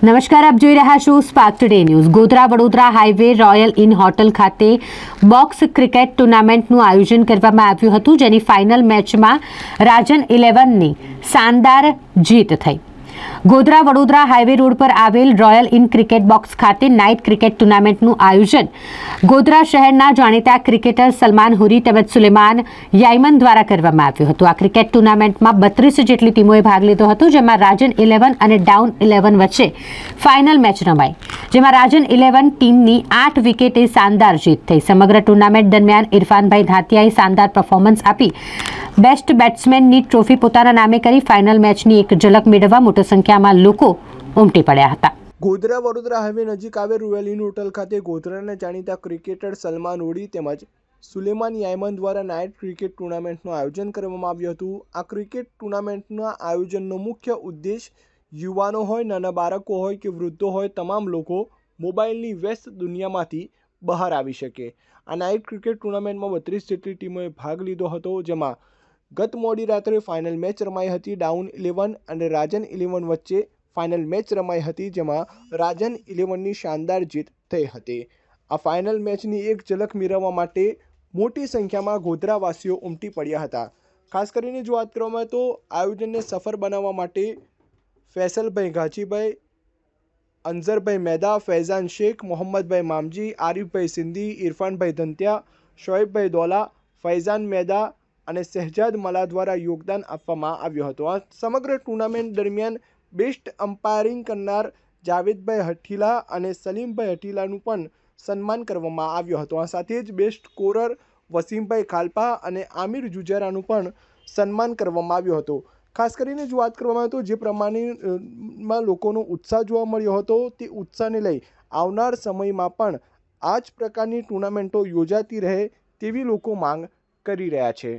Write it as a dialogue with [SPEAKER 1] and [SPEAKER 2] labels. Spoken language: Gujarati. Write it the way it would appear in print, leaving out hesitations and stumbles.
[SPEAKER 1] નમસ્કાર, આપ જોઈ રહ્યા છો spark today news. Godhra Vadodara highway royal in hotel ખાતે બોક્સ ક્રિકેટ ટુર્નામેન્ટનું આયોજન કરવામાં આવ્યું હતું, જેની ફાઇનલ મેચમાં રાજન 11ની શાનદાર જીત થઈ। ગોધરા વડોદરા હાઈવે રોડ પર આવેલ રોયલ ઇન ક્રિકેટ બોક્સ ખાતે નાઇટ ક્રિકેટ ટુર્નામેન્ટનું આયોજન ગોધરા શહેરના જાણીતા ક્રિકેટર સલમાન હુરી તેમજ સુલેમાન યાયમન દ્વારા કરવામાં આવ્યું હતું। આ ક્રિકેટ ટુર્નામેન્ટમાં 32 જેટલી ટીમોએ ભાગ લીધો હતો, જેમાં રાજન 11 અને ડાઉન 11 વચ્ચે ફાઇનલ મેચ રમાઈ, જેમાં રાજન 11 ટીમની 8 વિકેટે શાનદાર જીત થઈ। સમગ્ર ટુર્નામેન્ટ દરમિયાન ઇરફાનભાઈ ધાતિયાએ શાનદાર પરફોર્મન્સ આપી બેસ્ટ બેટ્સમેનની ટ્રોફી પોતાના નામે કરી ફાઇનલ મેચની એક ઝલક મેળવવા મોટી સંખ્યામાં લોકો ઉમટી પડ્યા હતા।
[SPEAKER 2] ગોધરા વડોદરા હાઈવે નજીક આવેલ રોયલ ઇન હોટલ ખાતે ગોધરાના જાણીતા ક્રિકેટર સલમાન હુરી તેમજ સુલેમાન યાયમન દ્વારા નાઇટ ક્રિકેટ ટુર્નામેન્ટનું આયોજન કરવામાં આવ્યું હતું। આ ક્રિકેટ ટુર્નામેન્ટના આયોજનનો મુખ્ય ઉદ્દેશ યુવાનો હોય, નાના બાળકો હોય કે વૃદ્ધો હોય, તમામ લોકો મોબાઈલની વ્યસ્ત દુનિયામાંથી બહાર આવી શકે। આ નાઇટ ક્રિકેટ ટુર્નામેન્ટમાં 32 જેટલી ટીમોએ ભાગ લીધો હતો, જેમાં ગત મોડી રાત્રે ફાઇનલ મેચ રમાઈ હતી। ડાઉન 11 અને રાજન 11 વચ્ચે ફાઇનલ મેચ રમાઈ હતી, જેમાં રાજન 11ની શાનદાર જીત થઈ હતી। આ ફાઇનલ મેચની એક ઝલક મેળવવા માટે મોટી સંખ્યામાં ગોધરાવાસીઓ ઉમટી પડ્યા હતા। ખાસ કરીને જો વાત કરવામાં આવે તો આયોજનને સફળ બનાવવા માટે ફૈસલભાઈ ગાજીભાઈ, અંઝરભાઈ મેદા, ફૈઝાન શેખ, મોહમ્મદભાઈ મામજી, આરિફભાઈ સિંધી, ઇરફાનભાઈ ધંતિયા, શોએબભાઈ દોલા, ફૈઝાન મેદા અને શહેજાદ મલા દ્વારા યોગદાન આપવામાં આવ્યું હતું। આ સમગ્ર ટુર્નામેન્ટ દરમિયાન બેસ્ટ અમ્પાયરિંગ કરનાર જાવેદભાઈ હઠીલા અને સલીમભાઈ હઠીલાનું પણ સન્માન કરવામાં આવ્યું હતું। આ સાથે જ બેસ્ટ સ્કોરર વસીમભાઈ ખાલપા અને આમિર જુજારાનું પણ સન્માન કરવામાં આવ્યું હતું। ખાસ કરીને જો વાત કરવામાં આવે તો જે પ્રમાણેમાં લોકોનો ઉત્સાહ જોવા મળ્યો હતો, તે ઉત્સાહને લઈ આવનાર સમયમાં પણ આ જ પ્રકારની ટુર્નામેન્ટો યોજાતી રહે તેવી લોકો માંગ કરી રહ્યા છે।